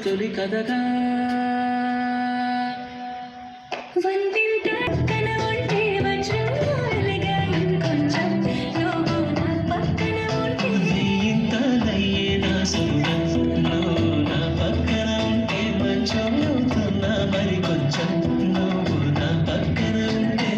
తొలి కథగా వంటింట పక్కన ఉంటే వజ్రంగా ఇంకొంచెం నువ్వు నా పక్కన ఉంటే ఇంతలయ్యే నా సుఖం నువ్వు నా పక్కన ఉంటే మంచం అవుతున్నా మరి కొంచెం నువ్వు నా పక్కన ఉంటే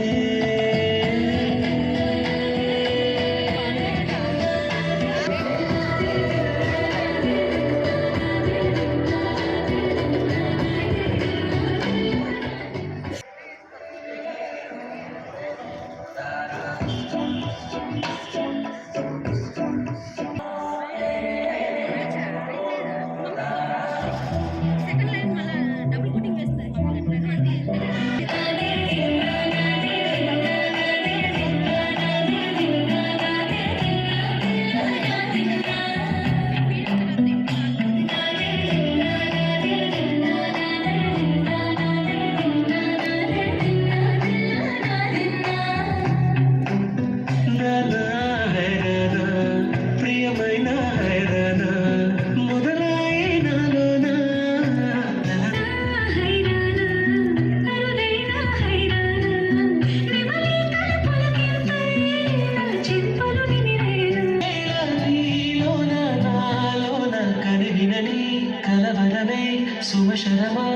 కలవరమే సుమశరమా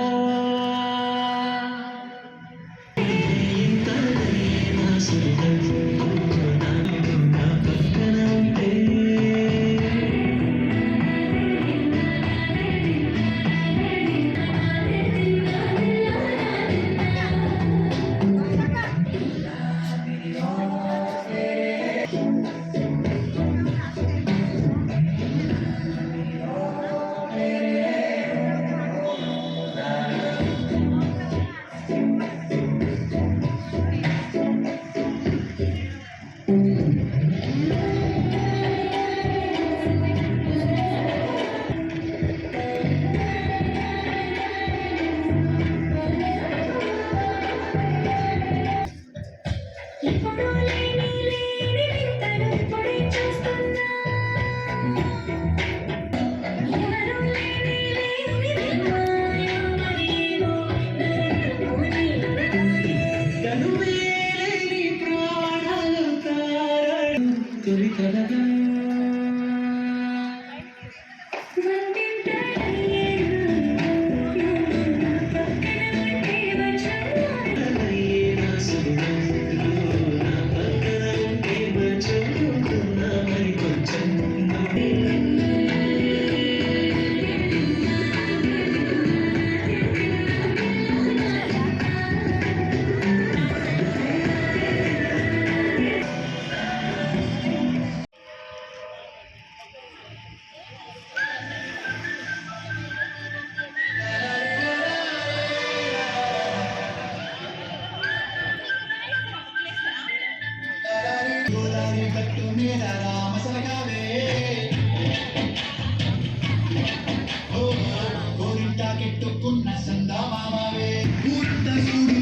తొలి కథగా కెట్టుకున్న సందా మామవే పూర్త సూడు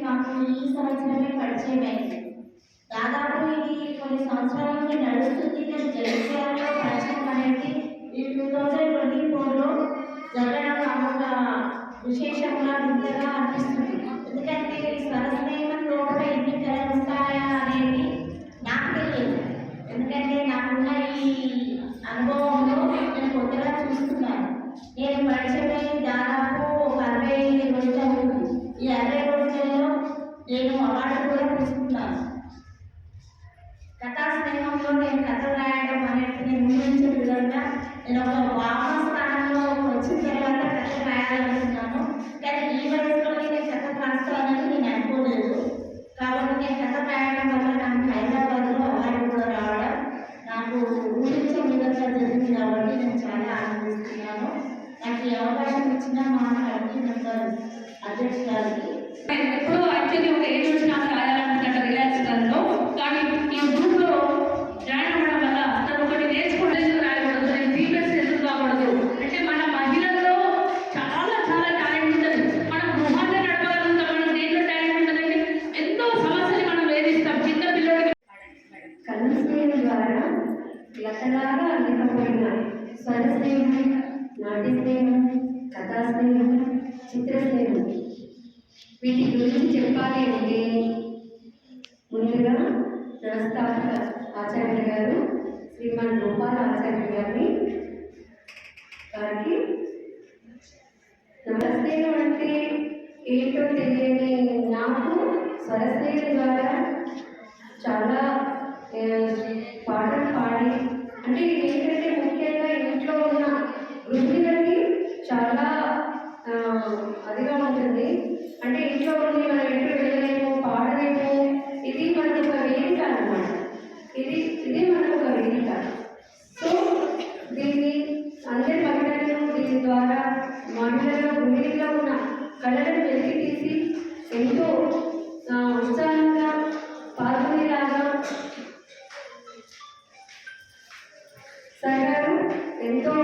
మాకు ఈ సంవత్సరమే పరిచయం అయింది. దాదాపు ఇది కొన్ని సంవత్సరాల నుండి నడుస్తుంది. కానీ జగిత్యాలలో పరిచయం అనేది ఈ 2024లో జరగడం ఒక విశేషంగా వింతగా అనిపిస్తుంది. ఎందుకంటే ఈ స్వరస్నేహం లోపల ఎన్ని కళలు ఉంటాయా అనేది నాకు తెలియదు. ఎందుకంటే నాకున్న ఈ అనుభవంలో నేను కొత్తగా చూస్తున్నాను. నేను పరిచయం దాదాపు ఒక 60 రోజులు అవుతుంది. ఈ 60 రోజులలో నేను అవార్డు కూడా తీసుకున్నాను. కథా స్నేహంలో నేను కథ రాయడం అనేది నేను ఊహించే విధంగా నేను ఒక వామన స్థానంలో వచ్చిన తర్వాత కథ రాయాలనుకున్నాను. కానీ ఈ వయసులో నేను కథ రాస్తానని నేను అనుకోలేదు. కాబట్టి నేను కథ రాయడం వల్ల నాకు హైదరాబాద్లో అవార్డు కూడా రావడం నాకు ఊహించే విధంగా జరిగింది. కాబట్టి నేను చాలా ఆనందిస్తున్నాను. నాకు ఈ అవకాశం ఇచ్చిన మా కమిటీ మెంబర్ అధ్యక్షుడు గారికి ఎప్పుడో యాక్చువల్లీ ఒక ఏజ్ వచ్చి నాకు రాయాలనుకుంటా రిలాక్స్ టైంలో. కానీ ఈ గ్రూప్లో జాయిన్ అవ్వడం వల్ల తను ఒకటి నేర్చుకోవడం రాయకూడదు, నేను ఫీమేల్స్ ఎందుకు కాకూడదు అంటే మన మహిళల్లో చాలా చాలా టాలెంట్ ఉంటుంది. మనం గృహాన్ని నడపగలుగుతాం, మనం దేంట్లో టాలెంట్ ఉంటుందంటే ఎంతో సమస్యలు మనం వేధిస్తాం చిన్న పిల్లలకి. కళాస్నేహం ద్వారా లతలాగా అల్లికపోయిన స్వరస్నేహం, నాట్య స్నేహం, కథా స్నేహం, చిత్ర స్నేహం వీటి గురించి చెప్పాలి అంటే ముందుగా వ్యవస్థాపక ఆచార్య గారు శ్రీమాన్ గోపాల్ ఆచార్య గారికి స్వరస్నేహం అంటే ఏంటో తెలియని నాకు స్వరస్నేహం ద్వారా చాలా పాటలు పాడి అంటే ఇది ఏంటంటే ముఖ్యంగా ఇంట్లో ఉన్న గృహిణులకి చాలా అదిగా ఉంటుంది. అంటే ఇంట్లో ఉండి మనం ఎక్కడ వెళ్ళలేము, పాడలేము. ఇది మనకు ఒక వేదిక అన్నమాట. ఇది మనకు ఒక వేదిక. సో దీన్ని అందరి మహిళలు దీని ద్వారా మహిళలు గృహిణిలో ఉన్న కళలను వెలికి తీసి ఎంతో ఉత్సాహంగా పాల్గొనేలాగా సార్ గారు ఎంతో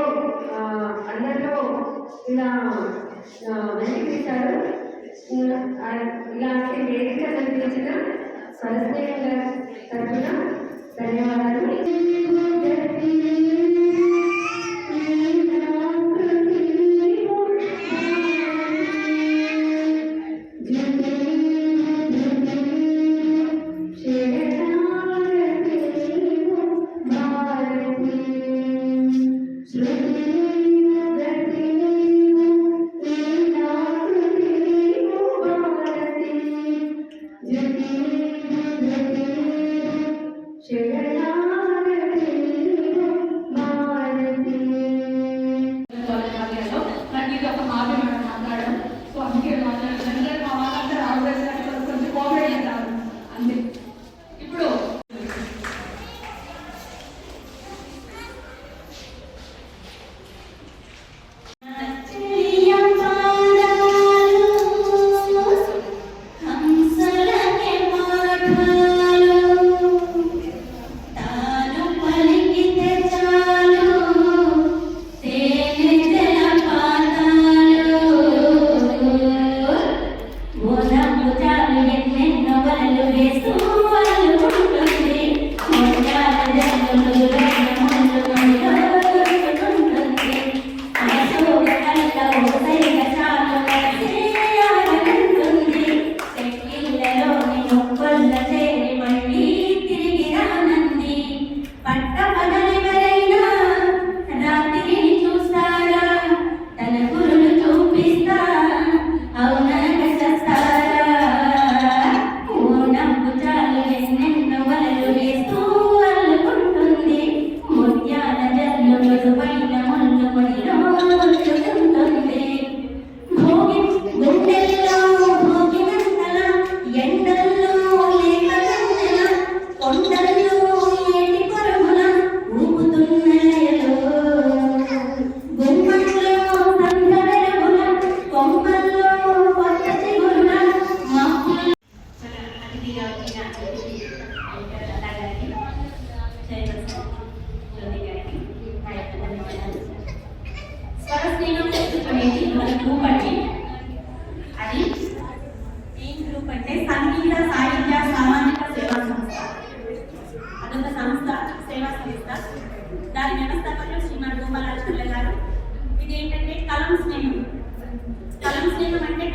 అందరిలో ఇలా వెలికి తీశారు. ఇలాంటి వేదిక కల్పించిన స్వరస్నేహం గారి తరఫున ధన్యవాదాలు.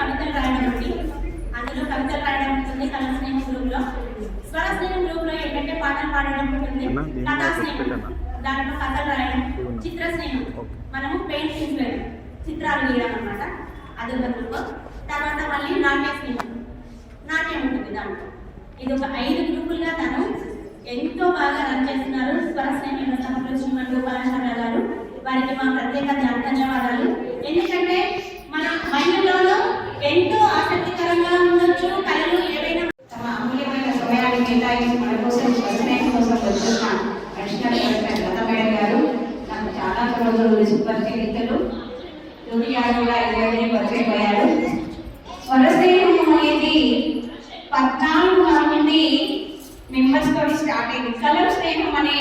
కవితలు రాయడం ఉంది. అందులో కవితలు రాయడం ఉంటుంది కళా స్నేహం గ్రూప్లో. స్వర స్నేహం గ్రూప్లో ఏంటంటే పాటలు పాడడం ఉంటుంది, కథా స్నేహం దాంట్లో కథలు రాయడం, చిత్ర స్నేహం మనము పెయింటింగ్స్ వేయడం, చిత్రాలు గీయడం అన్నమాట, అది ఒక గ్రూప్. తర్వాత మళ్ళీ నాట్య స్నేహం, నాట్యం ఉంటుంది దాంట్లో. ఇది ఒక 5 గ్రూపులుగా తను ఎంతో బాగా రన్ చేస్తున్నారు. స్వర స్నేహం సమకృష్ణ గోపాలాచార్య గారు, వారికి మా ప్రత్యేక ధన్యవాదాలు. ఎందుకంటే మన మహిళల్లో ఎంతో ఆసక్తికరంగా ఉండొచ్చు కళలు ఏవైనా. తమ అమూల్యమైన సమయాన్ని కేటాయించి మన కోసం స్నేహం కోసం వచ్చేసిన అడిషనల్ కలెక్టర్ లతా మేడం గారు నాకు చాలా రోజులు సుపరిచితులు. యోగి గారు కూడా ఇరవై పరిచయం అయ్యారు. స్వరస్నేహం అనేది 14 మంది మెంబర్స్ తోటి స్టార్ట్ అయింది. కలర్ స్నేహం అనే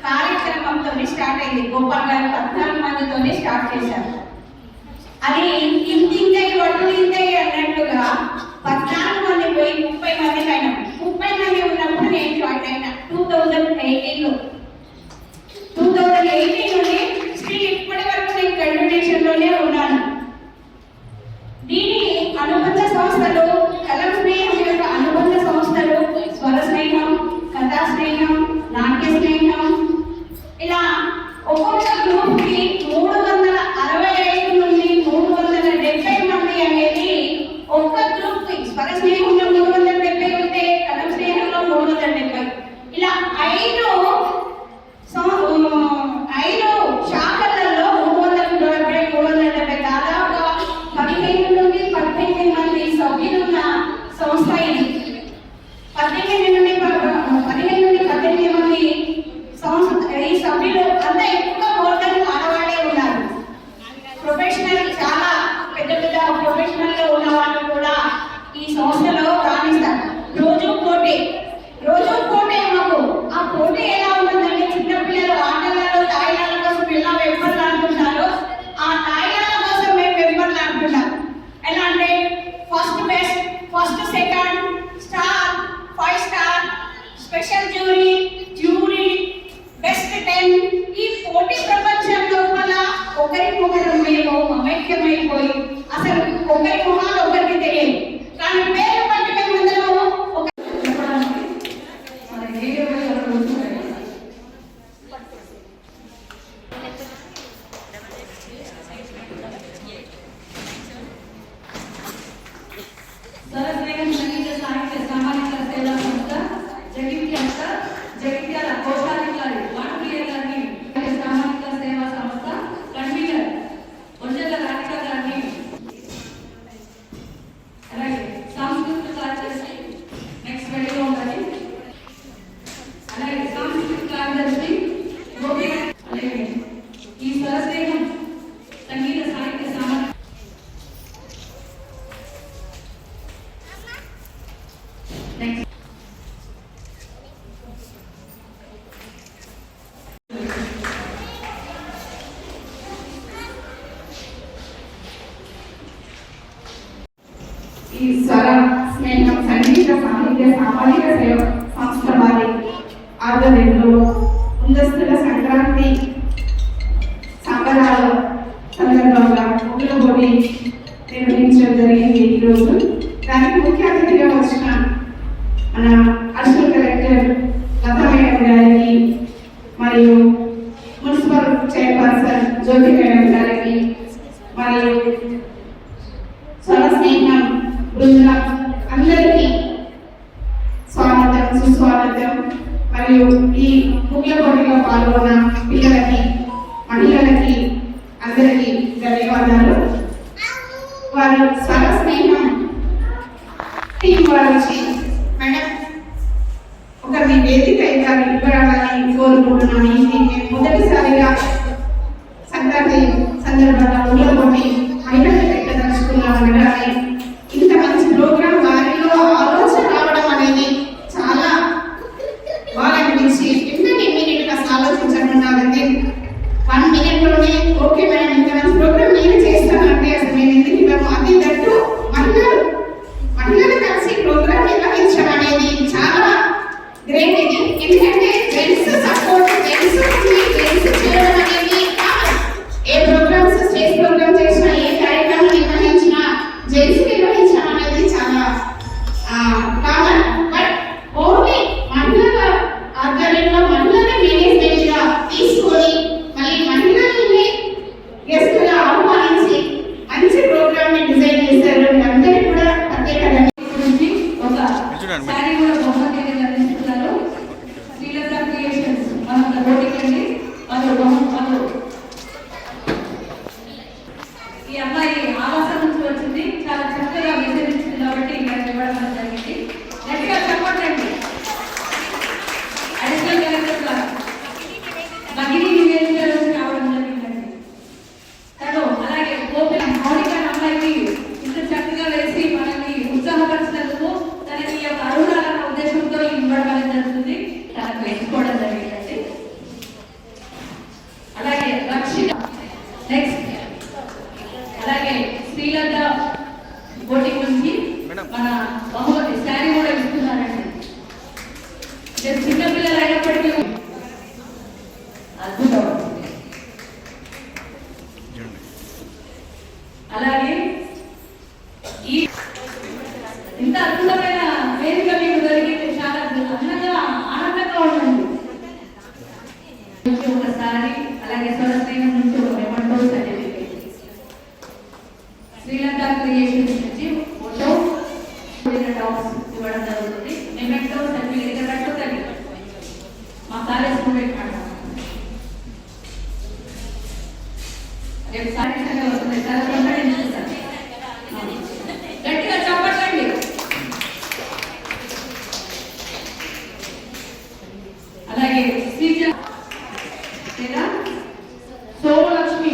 కార్యక్రమంతో స్టార్ట్ అయింది. గోపాల్ గారు 14 మందితోనే స్టార్ట్ చేశారు. అది ఇంతింతై ఒడ్డు ఇంతై అన్నట్టుగా 14 మంది పోయి 30 మందికి అయినాం. 30 మంది ఉన్నప్పుడు నేను జాయిన్ అయినా 2018లో. 2018 నుండి స్టిల్ ఇప్పటి వరకు నేను కంటిన్యూషన్లోనే ఉన్నాను. దీని అనుబంధ సంస్థలు, కలర్ స్నేహం యొక్క అనుబంధ సంస్థలు స్వర స్నేహం, కథా స్నేహం, నాట్య స్నేహం, ఇలా ఒక్కొక్క గ్రూప్కి 365 నుండి 370 మంది అనేది ఒక్క గ్రూప్కి. స్వర స్నేహంలో 370 ఉంటే కలర్ స్నేహంలో 370, ఇలా 5 శాఖలలో 370, 370 దాదాపుగా 15 నుండి 18 మంది సభ్యులున్న సంస్థ ఇది. 15 నుండి 18 మంది ఈ సభ్యులు అంతా ఎక్కువగా మోడల్ ఆడవాళ్ళే ఉన్నారు. ప్రొఫెషనల్ చాలా పెద్ద పెద్ద ప్రొఫెషనల్లో ఉన్న వాళ్ళు కూడా ఈ సంస్థలో రాణిస్తారు. రోజు పోటీ మాకు. ఆ పోటీ ఎలా ఉంటుందంటే చిన్నపిల్లలు ఆటలలో తాయిలాల కోసం ఎలా వెంపర్లాడుతుంటారో ఆ తాయిలాల కోసం మేము వెంపర్లాడుతున్నాం. ఎలా అంటే first best, first second, star, 5 star, special jury, best 10. ఈ పోటీ ప్రపంచం లోపల ఒకరికొకరు మేము మమైక్యమైపోయి అసలు ఒకరి మొహాలు ఒకరికి తెలియదు, కానీ పేరు బట్టి మేము అందరము ఒక స్వరస్నేహం సంగీత సాహిత్య సామాజిక సేవా సంస్థ జగిత్యాల కోశాధికారి వాణిజ్య గారిని, సామాజిక సేవా సంస్థ కన్వీనర్ వంజల రాధిక గారిని, అలాగే సాంస్కృతిక కార్యదర్శి నెక్స్ట్ రెడీగా ఉండాలి, అలాగే సాంస్కృతిక కార్యదర్శి గోపి, అలాగే ఈ స్వరస్నేహం సంగీత సాహిత్య సామాజిక నెక్స్ట్ ఈ స్వర స్నేహం సంగీత సాహిత్య సామాజిక సేవ సంస్థ వారి ఆధ్వర్యంలో ముందస్తుల సంక్రాంతి సంబరాల సందర్భంగా ముగ్గుల పోటీ నిర్వహించడం జరిగింది ఈరోజు. దానికి ముఖ్య అతిథిగా వచ్చిన మన అడిషనల్ కలెక్టర్ లతా మేడం గారికి మరియు మున్సిపల్ చైర్పర్సన్ జ్యోతి మేడం గారికి మరియు స్వర స్నేహం బృందం అందరికీ స్వాగతం, సుస్వాగతం. మరియు ఈ ముఖ్య పోటీలో పాల్గొన్న పిల్లలకి, మహిళలకి అందరికీ ధన్యవాదాలు. వారు స్వర స్నేహం టీం వారు వచ్చి మేడం ఒక మీ వేదిక ఇవ్వాలని కోరుకుంటున్నాను. ఇది మేము మొదటిసారిగా సంక్రాంతి సందర్భంగా ముగ్గుల పోటీ మహిళలు పెట్టదలుచుకున్నాం అనగానే ఇంత మంచి ప్రోగ్రాం వారిలో ఆలోచన రావడం అనేది చాలా బాగా అనిపించి ఎందుకంటే ఇమ్మీడియట్గా అసలు ఆలోచించకుండా 1 minute ఓకే మేడం ఇంత మంచి ప్రోగ్రామ్ నేను చేస్తానంటే అసలు మేము ఎందుకు ఇవ్వము. అది దట్టు మహిళలు కలిసి ప్రోగ్రామ్ నిర్వహించడం అనేది చాలా గ్రేట్. ఇది ఎందుకంటే జెంట్స్ సపోర్ట్, జెంట్స్ చేయడం అనేది ఏ ప్రోగ్రామ్స్, స్టేజ్ ప్రోగ్రామ్ చేసినా, ఏ కార్యక్రమం నిర్వహించినా జెంట్స్కి ప్రోగ్రామ్ ని డిజైన్ చేశారు. అందరికీ కూడా ప్రత్యేక గురించి ఒక సారీ కూడా బహుమతి అందిస్తున్నారు. శ్రీలత క్రియేషన్స్ మన బోటికి అండి. వాళ్ళు ఈ అమ్మాయి ఆవాసం నుంచి వచ్చింది, చాలా చక్కగా మెసేజ్ ఇచ్చింది కాబట్టి ఇక్కడ ఇవ్వడం జరిగింది. గట్టిగా చెప్పండి. అడిషనల్ కలెక్టర్ గారు మగిరి నివేదిక రావడం జరిగిందండి. తను అలాగే గోపిల మౌలిక అమ్మాయికి ఇంత చక్కగా వేసి మనల్ని ఉత్సాహపరిచినందుకు తనకి ఈ యొక్క అర్హురాలన్న ఉద్దేశంతో ఇవ్వడం అనేది జరుగుతుంది. తనకు ఎంచుకోవడం జరిగిందండి. అలాగే రక్షిత నెక్స్ట్, అలాగే శ్రీలత బోటింగ్ నుంచి మన బహుమతి శారీ కూడా ఇస్తున్నారండి. చిన్నపిల్లలు అయినప్పటికీ అద్భుతం. అలాగే ఈ ఇంత అద్భుతమైన వేదిక మీకు దొరికితే చాలా ఆనందంగా ఉంటుంది. ఒకసారి అలాగే స్వరస్నేహం నుంచి ఒక మెమంటో సర్టిఫికేట్, శ్రీలంక క్రియేషన్స్ నుంచి ఫోటో టాప్స్ ఇవ్వడం జరుగుతుంది. మెమెంటో సర్టిఫికేట్ కట్టుతుంది. మా కాలేజ్ స్టూడెంట్ మాట రేపు సాయంత్రంగా వస్తుంది. చాలా తొందరగా గట్టిగా చెప్పండి. అలాగే శ్రీజ లేదా సోమలక్ష్మి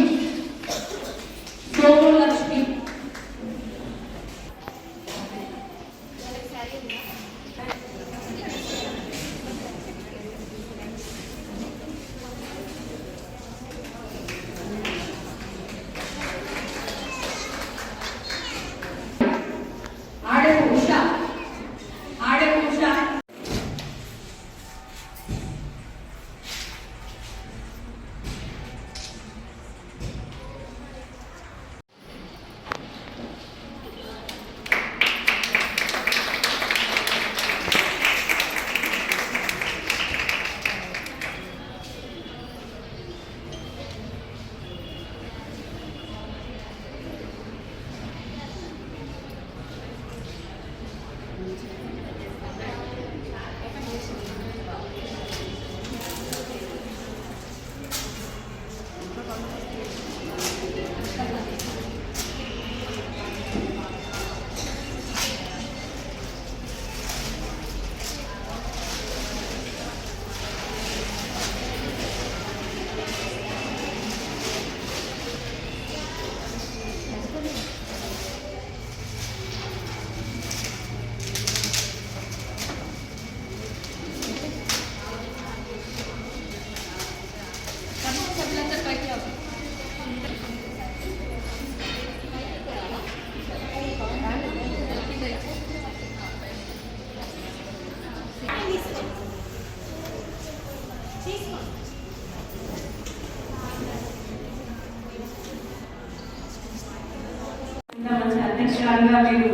అధ్యక్షురాలుగా మీరు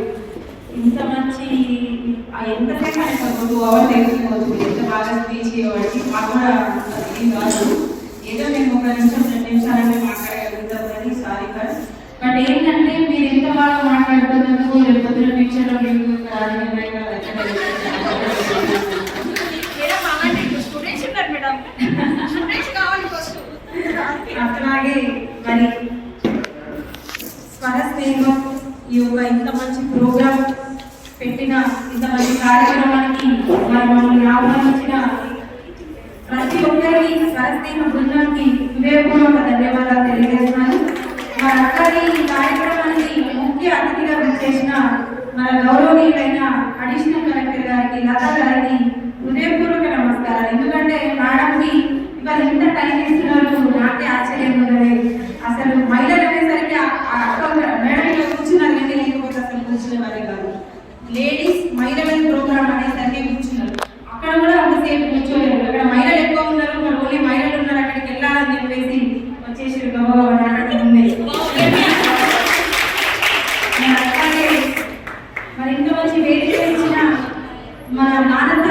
ఇంత మంచి ఎంతసేపు మనకు 2 hours అయిపోవచ్చు. ఎంత బాగా స్పీచ్ ఇవ్వండి. మాకు కూడా ఏం కాదు, ఏదో మేము 1 నిమిషం 2 నిమిషాలంటే మాట్లాడగలుగుతాం కానీ సారీ కాదు. బట్ ఏంటంటే మీరు ఎంత బాగా మాట్లాడుతున్నందుకు లేకపోతే పిక్చర్లో మీకు అట్లాగే మరి స్వరస్నేహం ఈ యొక్క ఇంత మంచి ప్రోగ్రామ్ పెట్టిన ఇంత మంచి కార్యక్రమానికి మరి మమ్మల్ని ఆహ్వానించిన ప్రతి ఒక్కరికి స్వరస్నేహ బృందానికి హృదయపూర్వక ధన్యవాదాలు తెలియజేస్తున్నాను. మరి అట్లాగే ఈ కార్యక్రమానికి ముఖ్య అతిథిగా విచ్చేసిన మన గౌరవనీయులైన అడిషనల్ కలెక్టర్ గారికి, లతా గారికి హృదయపూర్వక నమస్కారాలు. ఎందుకంటే మేడంకి ఇవాళ ఇంత టైం ఇస్తున్నారు, నాకే ఆశ్చర్యం ఉన్నది. అసలు మహిళలు అనేసరికి మేడం ఇలా కూర్చున్నారు కానీ లేకపోతే అసలు కూర్చునే వారే కాదు. లేడీస్ మహిళల ప్రోగ్రామ్ అనేసరికి కూర్చున్నారు. అక్కడ కూడా అంతసేపు కూర్చోలేదు. అక్కడ మహిళలు ఎక్కువ ఉన్నారు, మరి ఓన్లీ మహిళలు ఉన్నారు, అక్కడికి వెళ్ళాలని చెప్పేసి వచ్చేసి గౌరవం ఉంది. అలాగే మరి ఇంత మంచి వేదిక ఇచ్చిన మన మానస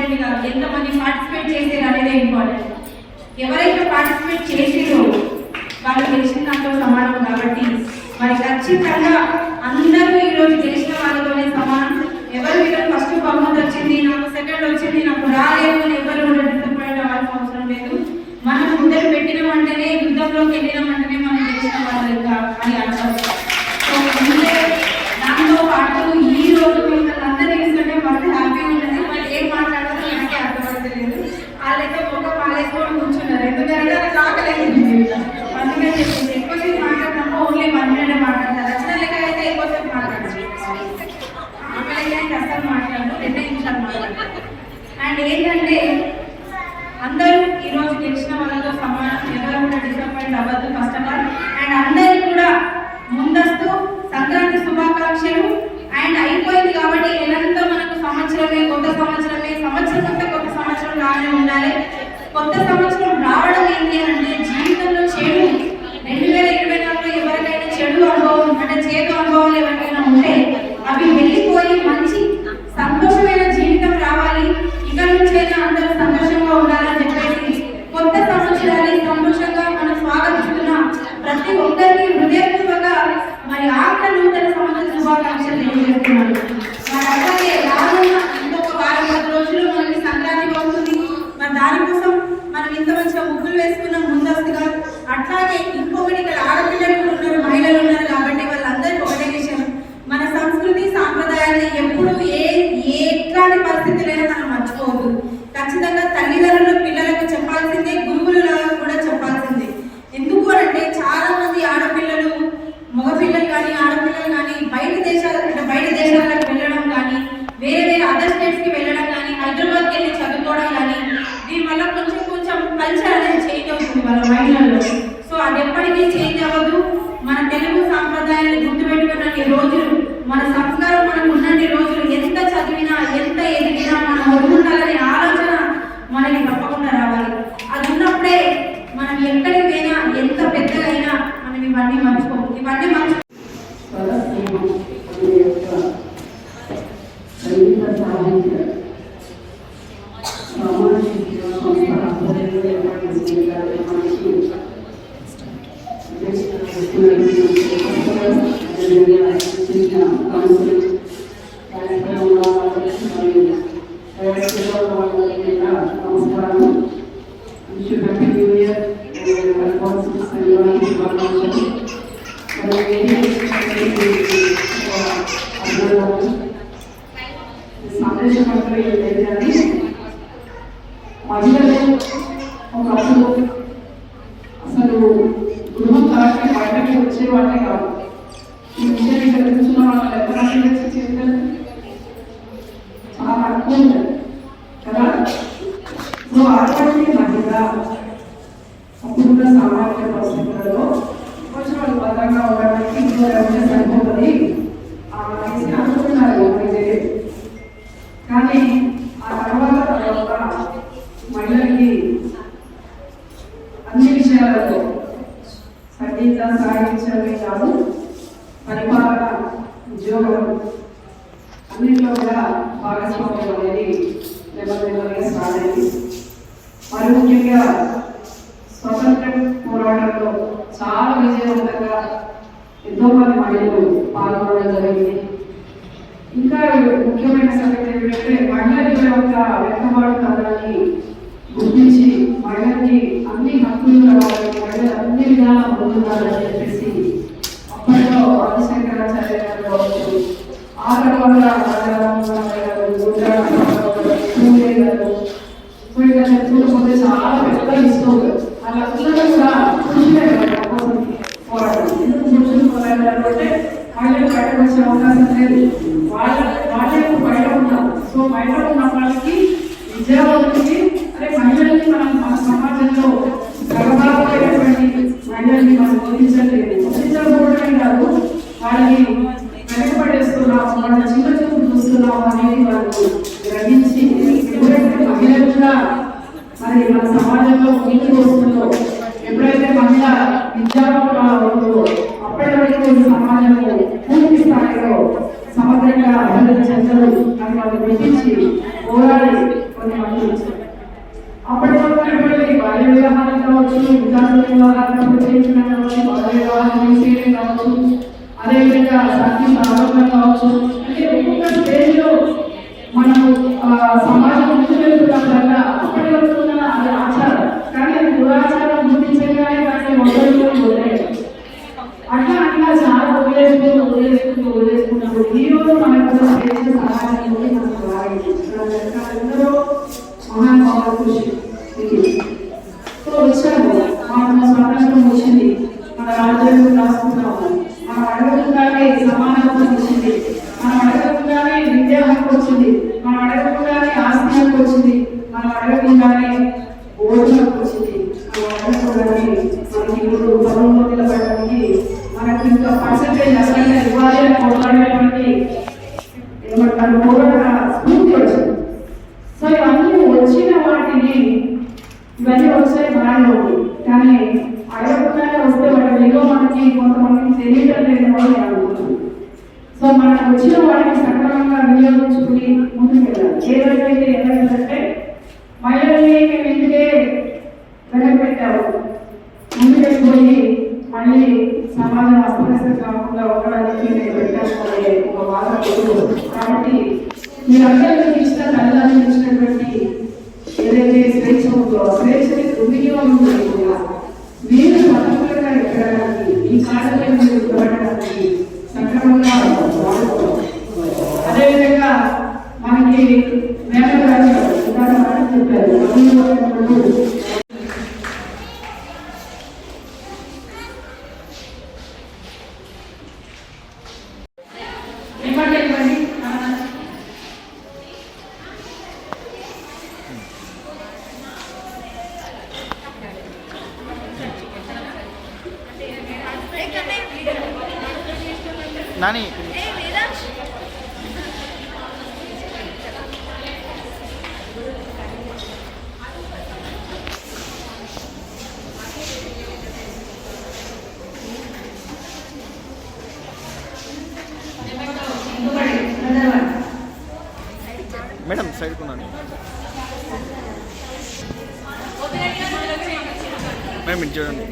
ఇంపార్టెంట్ కాదు, ఎంతమంది పార్టిసిపేట్ చేసేది అనేది ఇంపార్టెంట్. ఎవరైతే పార్టిసిపేట్ చేసిరో వాళ్ళు గెలిచిన దాంట్లో సమానం. కాబట్టి మరి ఖచ్చితంగా అందరూ ఈరోజు గెలిచిన వాళ్ళతోనే సమానం. ఎవరు వీళ్ళు ఫస్ట్ బహుమతి వచ్చింది, నాకు సెకండ్ వచ్చింది, నాకు రాలేదు అని ఎవరు కూడా డిసప్పాయింట్ అవ్వాల్సిన అవసరం లేదు. మనం ముందరు పెట్టినామంటేనే, యుద్ధంలోకి వెళ్ళినామంటేనే మనం గెలిచిన వాళ్ళు అని అర్థం. సో ముందే దాంతో పాటు ఈ రోజు మిమ్మల్ని అందరూ తీసుకుంటే మాకు హ్యాపీ ఉన్నది. మరి ఏం మాట్లాడాలో నాకే అర్థమవుతలేదు. వాళ్ళైతే ఒక పాలేసుకొని కూర్చున్నారు, ఎందుకంటే అది కాకలేదు. అందుకని చెప్పింది ఎక్కువసేపు మాట్లాడినప్పుడు ఓన్లీ 1 minute మాట్లాడతారు. రచన లెక్క అయితే ఎక్కువసేపు మాట్లాడచ్చు, ఆమె లెక్క అయితే అసలు మాట్లాడరు, 2 నిమిషాలు మాట్లాడతారు. అండ్ ఏంటంటే అందరూ ఈరోజు గెలిచిన వాళ్ళతో సమానం, ఎవరు కూడా డిసప్పాయింట్ అవ్వద్దు ఫస్ట్ ఆఫ్ ఆల్. అండ్ అందరికీ కూడా ముందస్తు సంక్రాంతి శుభాకాంక్షలు. అండ్ అయిపోయింది కాబట్టి నెలంతా మనకు సంవత్సరమే, కొత్త సంవత్సరమే, సంవత్సరం అంతా కొత్త సంవత్సరం రానే ఉండాలి. కొత్త సంవత్సరం రావడం ఏంటి అంటే జీవితంలో చెడు 2024లో ఎవరికైనా చెడు అనుభవం అంటే చేదు అనుభవాలు ఎవరికైనా ఉంటే అవి వెళ్ళిపోయి మంచి సంతోషమైన జీవితం రావాలి. ఇక నుంచైనా అందరూ సంతోషంగా ఉండాలని చెప్పేసి కొత్త సంవత్సరాన్ని సంతోషంగా మనం స్వాగతిస్తున్న ప్రతి ఒక్కరికి హృదయపూర్వక మరి ఆంగ్ల నూతన సంవత్సర శుభాకాంక్షలు తెలియజేస్తున్నాను. మరి అలాగే రానున్న ఇంకొక వారం 10 రోజులు మనకి సంక్రాంతి వస్తుంది. మరి దానికోసం మనం ఇంత మంచిగా ముగ్గులు వేసుకున్నాం ముందస్తుగా. అట్లాగే ఇంకొకటి ఇక్కడ ఆడపిల్లలు కూడా ఉన్నారు, మహిళలు ఉన్నారు. కాబట్టి వాళ్ళందరికీ ఒకటే విషయం, మన సంస్కృతి సాంప్రదాయాన్ని ఎప్పుడు ఎట్లాంటి పరిస్థితులైనా మనం మర్చిపోవద్దు. ఖచ్చితంగా తల్లిదండ్రులు పిల్లలకు చెప్పాల్సిందే, గురువులు కూడా చెప్పాల్సిందే. ఎందుకు అంటే చాలా మంది ఆడపిల్లలు, మగపిల్లలు కానీ ఆడపిల్లలు కానీ బయట దేశాలకు వెళ్ళడం కానీ, వేరే అదర్ స్టేట్స్కి వెళ్ళడం కానీ, హైదరాబాద్కి వెళ్ళి చదువుకోవడం కానీ, దీనివల్ల కొంచెం కల్చర్ అనేది చేంజ్ అవుతుంది వాళ్ళ మైండ్లలో. సో అది ఎప్పటికీ చేంజ్ అవ్వదు. మన తెలుగు సాంప్రదాయాన్ని గుర్తుపెట్టుకున్న రోజులు, మన సంస్కారం మనకు ఉన్నన్ని రోజులు ఎంత చదివినా ఎంత ఎదిగినా మనం వదులుండాలనే ఆలోచన మనకి తప్పకుండా రావాలి. అది ఉన్నప్పుడే మనం ఎక్కడికి పోయినా ఎంత పెద్దగా అయినా మనం ఇవన్నీ మర్చిపోము. ఇవన్నీ మహిళలు ఒకప్పుడు అసలు గృహం దాటి బయటకి వచ్చేవాళ్ళే కాదు. ఈ విషయం ఇక్కడ కూర్చున్న వాళ్ళు ఎంతమంది చేస్తారు? చాలా తక్కువ ఉంటుంది కదా. సో అటువంటి మహిళ అప్పుడున్న సామాజిక పరిస్థితులలో కొంచెం వాళ్ళు బలంగా ఉండడానికి ఇంకో ఎవరైనా సరిపోతుంది అనేసి అనుకుంటున్నారు. కానీ ఆ తర్వాత మహిళలకి అన్ని విషయాలలో సంగీత సాహిత్యమే కాదు, పరిపాలన, ఉద్యోగం అన్నింటిలో కూడా భాగస్వామ్యం అనేది నెమ్మదిగా స్టార్ట్ అయింది. మరి ముఖ్యంగా స్వతంత్ర పోరాటంలో చాలా విజయవంతంగా ఎంతో మంది మహిళలు పాల్గొనడం జరిగింది. ఇంకా ముఖ్యమైన సంగతి ఏంటంటే మహిళల యొక్క వెనుకబాటు తనాన్ని గుర్తించి మహిళలకి అన్ని హక్కులు రావాలి, మహిళలు అన్ని విధాలా పొందుతారని చెప్పేసి అప్పట్లో ఆదిశంకరాచార్య గారు కావచ్చు, ఆ తర్వాత చెప్పుకుంటూ పోతే చాలా పెద్ద ఇస్తుంది. అలా పిల్లలు కూడా పురుషులే పోరాటం. ఎందుకు పురుషులు పోరాడారు అంటే మహిళలు బయటకు వచ్చే అవకాశం లేదు. వాళ్ళే బయట ఉన్నారు. సో బయట ఉన్న వాళ్ళకి విద్యావంతులకి అదే మహిళలకి మన సమాజంలో గర్భాలైనటువంటి మహిళల్ని మనం బోధించలేదు. బోధించకపోవడమే కాదు, వాళ్ళని వెనకబడేస్తున్నాము, వాళ్ళ చిన్న చూపు చూస్తున్నాము అనేది వాళ్ళు గ్రహించి ఎప్పుడైతే మహిళలు కూడా మరి మన సమాజంలో ముందుకు వస్తుందో, ఎప్పుడైతే మహిళ విద్యావంతురాలు అవుతుందో అప్పటి వరకు ఈ సమాజంలో పూర్తి స్థాయిలో సమగ్రంగా అభివృద్ధి చెందరు అని వాళ్ళు గుర్తించి పోరాడి కొన్ని మంది వచ్చారు. అప్పటి వరకు ఇప్పటికీ బాల్య వివాహాలు కావచ్చు, విద్యార్థుల వివాహాలు ప్రత్యేకంగా కావచ్చు, బాల్య వివాహాలు చేయడం కావచ్చు, అదేవిధంగా సాంఘిక ఆరోగ్యం కావచ్చు, అంటే ఒక్కొక్క స్టేజ్లో మనము సమాజం ముందు వెళ్తున్నప్పుడల్లా అప్పటి వరకు ఉన్న అది ఆచారం, కానీ అది దురాచారం గుర్తించగానే దాన్ని వదిలేయడం అట్లా అట్లా చాలా వదిలేసుకుంటున్నారు. ఈ రోజు మనకు స్వేచ్ఛ సమాజంలో మనకు ఎందరో మహానుభావుల కృషి వచ్చాము. మన స్వాతంత్రం వచ్చింది, మన రాజ్యాంగం రాసుకున్నాము, మనం అడగకుండానే సమానత్వం వచ్చింది, మనం అడగకుండానే విద్యా హక్కు వచ్చింది, మనం అడగకుండానే ఆస్తి హక్కు వచ్చింది, మనం అడగకుండానే ఓటు హక్కు వచ్చింది, మనం అడగకుండానే మనకి ఇప్పుడు పనుల్లో నిలబడడానికి మనకి ఇంకా పర్సెంటేజ్ అసలు ఇవ్వాలి అని పోరాడేటువంటి ఏమంటారు పోరాట స్ఫూర్తి వచ్చింది. సో ఇవన్నీ వచ్చిన వాటిని ఇవన్నీ వచ్చాయి బాగానే ఉంది, కానీ అడగకుండానే వస్తే వాటి విలువ మనకి కొంతమందికి తెలియటం లేని వాళ్ళు అనుకుంటున్నాం. సో మనకు వచ్చిన వాటిని సక్రమంగా వినియోగించుకుని ముందుకు వెళ్ళాలి. ఏదైతే ఏమైందంటే మహిళల్ని మేము ఎందుకే వెనకబెట్టాము, ముందుకెళ్ళిపోయి మళ్ళీ సమాజం అస్తవ్యస్తం కాకుండా ఉండడానికి నేను పెట్టాల్సిన ఒక వాదన కాబట్టి మీరందరూ ఇచ్చిన తల్లిదండ్రులు ఇచ్చినటువంటి ఏదైతే స్వేచ్ఛ ఉందో స్వేచ్ఛని దుర్వినియోగం చేయకుండా మీరు స్వతంత్రంగా ఎక్కడానికి ఈ కాలంలో మీరు ఉండడానికి సక్రమంగా వాడుకోవాలి. అదేవిధంగా మనకి మేనరాజు చెప్పారు నాని మేడం సైడ్ కొన్నాను మేడం ఇది చూడండి.